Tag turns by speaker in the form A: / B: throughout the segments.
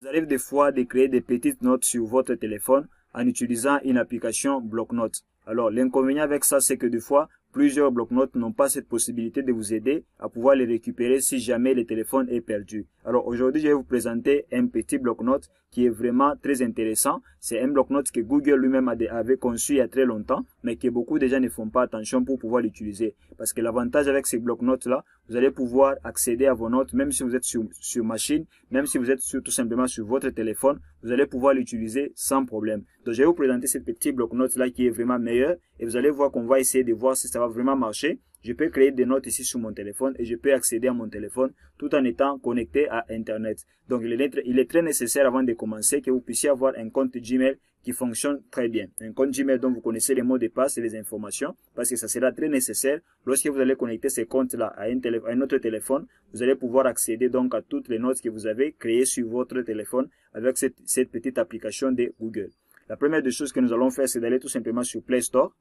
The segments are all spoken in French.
A: Vous arrive des fois de créer des petites notes sur votre téléphone en utilisant une application bloc-notes. Alors, l'inconvénient avec ça, c'est que des fois, plusieurs bloc-notes n'ont pas cette possibilité de vous aider à pouvoir les récupérer si jamais le téléphone est perdu. Alors, aujourd'hui, je vais vous présenter un petit bloc-notes qui est vraiment très intéressant. C'est un bloc-notes que Google lui-même avait conçu il y a très longtemps, mais que beaucoup de gens ne font pas attention pour pouvoir l'utiliser. Parce que l'avantage avec ces bloc-notes-là, vous allez pouvoir accéder à vos notes, même si vous êtes sur machine, même si vous êtes tout simplement sur votre téléphone, vous allez pouvoir l'utiliser sans problème. Donc, je vais vous présenter ce petit bloc-notes là qui est vraiment meilleur et vous allez voir qu'on va essayer de voir si ça va vraiment marcher. Je peux créer des notes ici sur mon téléphone et je peux accéder à mon téléphone tout en étant connecté à Internet. Donc, il est très nécessaire avant de commencer que vous puissiez avoir un compte Gmail qui fonctionne très bien. Un compte Gmail dont vous connaissez les mots de passe et les informations parce que ça sera très nécessaire. Lorsque vous allez connecter ces comptes-là à un autre téléphone, vous allez pouvoir accéder donc à toutes les notes que vous avez créées sur votre téléphone avec cette petite application de Google. La première des choses que nous allons faire, c'est d'aller tout simplement sur Play Store.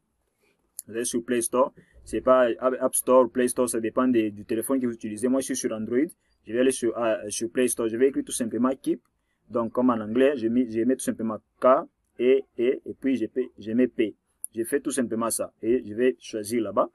A: Vous allez sur Play Store. C'est pas App Store ou Play Store, ça dépend du téléphone que vous utilisez. Moi, je suis sur Android. Je vais aller sur Play Store. Je vais écrire tout simplement Keep. Donc, comme en anglais, je mets tout simplement K, et puis je mets P. Je fais tout simplement ça. Et je vais choisir là-bas.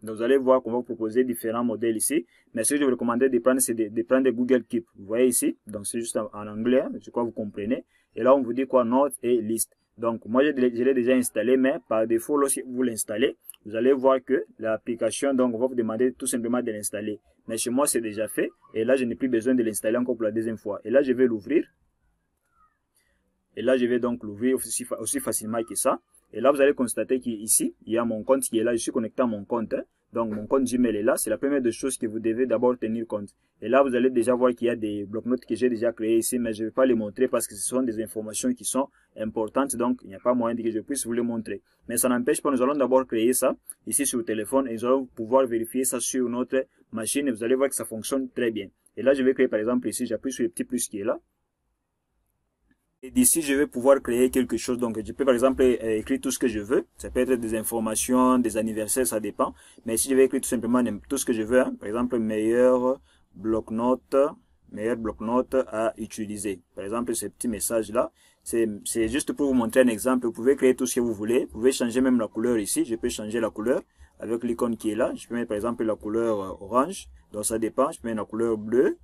A: Donc, vous allez voir qu'on va vous proposer différents modèles ici. Mais ce que je vous recommanderais de prendre, c'est de prendre Google Keep. Vous voyez ici. Donc, c'est juste en anglais. Je crois que vous comprenez. Et là, on vous dit quoi? Notes et liste. Donc, moi, je l'ai déjà installé, mais par défaut, lorsque vous l'installez, vous allez voir que l'application, donc, on va vous demander tout simplement de l'installer. Mais chez moi, c'est déjà fait. Et là, je n'ai plus besoin de l'installer encore pour la deuxième fois. Et là, je vais l'ouvrir. Et là, je vais donc l'ouvrir aussi facilement que ça. Et là, vous allez constater qu'ici, il y a mon compte qui est là. Je suis connecté à mon compte. Donc, mon compte Gmail est là. C'est la première des choses que vous devez d'abord tenir compte. Et là, vous allez déjà voir qu'il y a des blocs-notes que j'ai déjà créés ici, mais je ne vais pas les montrer parce que ce sont des informations qui sont importantes. Donc, il n'y a pas moyen que je puisse vous les montrer. Mais ça n'empêche pas, nous allons d'abord créer ça ici sur le téléphone et nous allons pouvoir vérifier ça sur notre machine et vous allez voir que ça fonctionne très bien. Et là, je vais créer par exemple ici, j'appuie sur le petit plus qui est là. Et d'ici, je vais pouvoir créer quelque chose. Donc, je peux par exemple écrire tout ce que je veux. Ça peut être des informations, des anniversaires, ça dépend. Mais si je vais écrire tout simplement tout ce que je veux, hein, par exemple, meilleur bloc-notes à utiliser. Par exemple, ce petit message-là, c'est juste pour vous montrer un exemple. Vous pouvez créer tout ce que vous voulez. Vous pouvez changer même la couleur ici. Je peux changer la couleur avec l'icône qui est là. Je peux mettre par exemple la couleur orange. Donc, ça dépend. Je peux mettre la couleur bleue.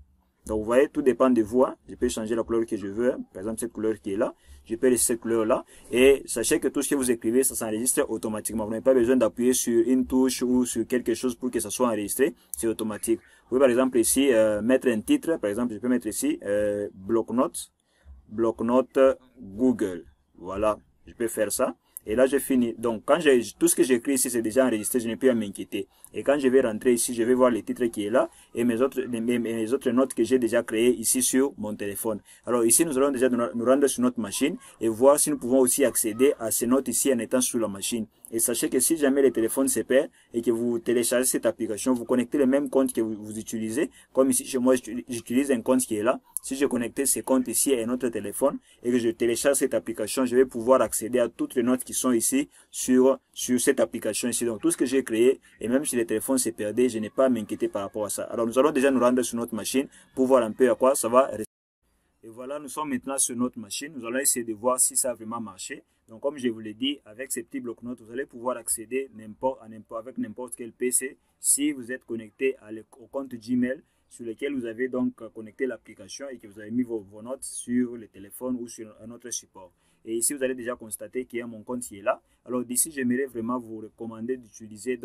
A: Donc, vous voyez, tout dépend de vous. Hein. Je peux changer la couleur que je veux. Hein. Par exemple, cette couleur qui est là. Je peux laisser cette couleur-là. Et sachez que tout ce que vous écrivez, ça s'enregistre automatiquement. Vous n'avez pas besoin d'appuyer sur une touche ou sur quelque chose pour que ça soit enregistré. C'est automatique. Vous pouvez, par exemple, ici, mettre un titre. Par exemple, je peux mettre ici, bloc-notes Google. Voilà. Je peux faire ça. Et là, j'ai fini. Donc, quand tout ce que j'écris ici, c'est déjà enregistré, je n'ai plus à m'inquiéter. Et quand je vais rentrer ici, je vais voir le titre qui est là et mes autres notes que j'ai déjà créées ici sur mon téléphone. Alors ici, nous allons déjà nous rendre sur notre machine et voir si nous pouvons aussi accéder à ces notes ici en étant sur la machine. Et sachez que si jamais le téléphone se perd et que vous téléchargez cette application, vous connectez le même compte que vous utilisez. Comme ici, chez moi, j'utilise un compte qui est là. Si je connecte ce compte ici à un autre téléphone et que je télécharge cette application, je vais pouvoir accéder à toutes les notes qui sont ici sur cette application ici. Donc, tout ce que j'ai créé, et même si le téléphone s'est perdu, je n'ai pas à m'inquiéter par rapport à ça. Alors, nous allons déjà nous rendre sur notre machine pour voir un peu à quoi ça va rester. Et voilà, nous sommes maintenant sur notre machine. Nous allons essayer de voir si ça a vraiment marché. Donc, comme je vous l'ai dit, avec ces petits blocs-notes, vous allez pouvoir accéder avec n'importe quel PC si vous êtes connecté au compte Gmail sur lequel vous avez donc connecté l'application et que vous avez mis vos notes sur le téléphone ou sur un autre support. Et ici, vous allez déjà constater qu'il y a mon compte qui est là. Alors d'ici, j'aimerais vraiment vous recommander d'utiliser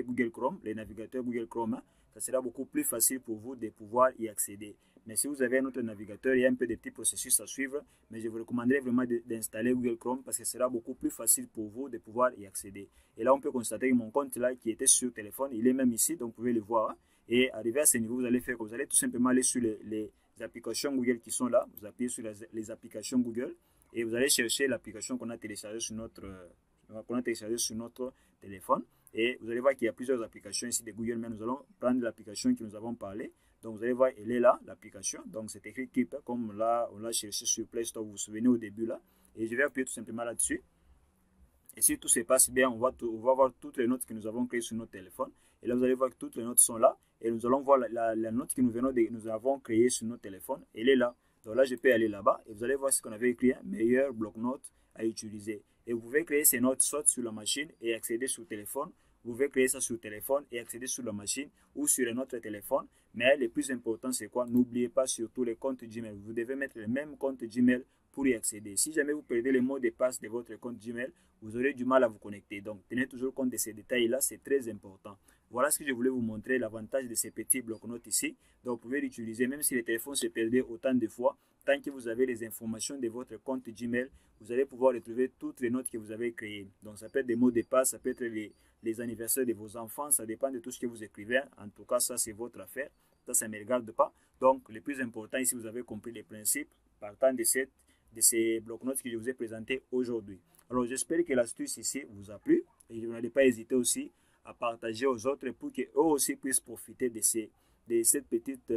A: Google Chrome, les navigateurs Google Chrome. Hein. Ça sera beaucoup plus facile pour vous de pouvoir y accéder. Mais si vous avez un autre navigateur, il y a un peu de petits processus à suivre. Mais je vous recommanderais vraiment d'installer Google Chrome parce que ce sera beaucoup plus facile pour vous de pouvoir y accéder. Et là, on peut constater que mon compte là qui était sur téléphone, il est même ici, donc vous pouvez le voir. Hein. Et arrivé à ce niveau, vous allez faire que vous allez tout simplement aller sur les applications Google qui sont là. Vous appuyez sur les applications Google et vous allez chercher l'application qu'on a téléchargée sur notre téléphone. Et vous allez voir qu'il y a plusieurs applications ici de Google, mais nous allons prendre l'application que nous avons parlé. Donc vous allez voir, elle est là, l'application. Donc c'est écrit Keep, comme là, on l'a cherché sur Play Store, vous vous souvenez au début là. Et je vais appuyer tout simplement là-dessus. Et si tout se passe bien, on va voir toutes les notes que nous avons créées sur notre téléphone. Et là, vous allez voir que toutes les notes sont là. et nous allons voir la note que nous avons créée sur notre téléphone. Elle est là. Donc là, je peux aller là-bas et vous allez voir ce qu'on avait écrit, meilleur bloc-notes à utiliser. Et vous pouvez créer ces notes soit sur la machine et accéder sur le téléphone. Vous pouvez créer ça sur le téléphone et accéder sur la machine ou sur un autre téléphone. Mais le plus important, c'est quoi? N'oubliez pas surtout les comptes Gmail. Vous devez mettre le même compte Gmail pour y accéder. Si jamais vous perdez le mot de passe de votre compte Gmail, vous aurez du mal à vous connecter. Donc, tenez toujours compte de ces détails-là, c'est très important. Voilà ce que je voulais vous montrer, l'avantage de ces petits blocs-notes ici. Donc, vous pouvez l'utiliser, même si le téléphone se perdait autant de fois. Tant que vous avez les informations de votre compte Gmail, vous allez pouvoir retrouver toutes les notes que vous avez créées. Donc, ça peut être des mots de passe, ça peut être les anniversaires de vos enfants, ça dépend de tout ce que vous écrivez. En tout cas, ça, c'est votre affaire. Ça ne me regarde pas. Donc, le plus important ici, vous avez compris les principes partant de ces blocs-notes que je vous ai présentés aujourd'hui. Alors, j'espère que l'astuce ici vous a plu et vous n'allez pas hésiter aussi à partager aux autres pour qu'eux aussi puissent profiter de cette petite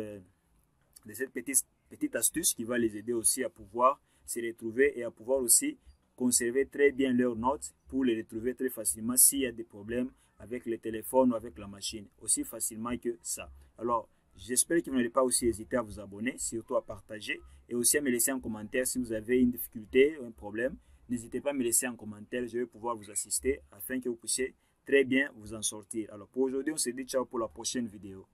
A: astuce qui va les aider aussi à pouvoir se retrouver et à pouvoir aussi conserver très bien leurs notes pour les retrouver très facilement s'il y a des problèmes avec le téléphone ou avec la machine, aussi facilement que ça. Alors, j'espère que vous n'allez pas aussi hésiter à vous abonner, surtout à partager et aussi à me laisser un commentaire si vous avez une difficulté ou un problème. N'hésitez pas à me laisser un commentaire, je vais pouvoir vous assister afin que vous puissiez très bien vous en sortir. Alors pour aujourd'hui, on se dit ciao pour la prochaine vidéo.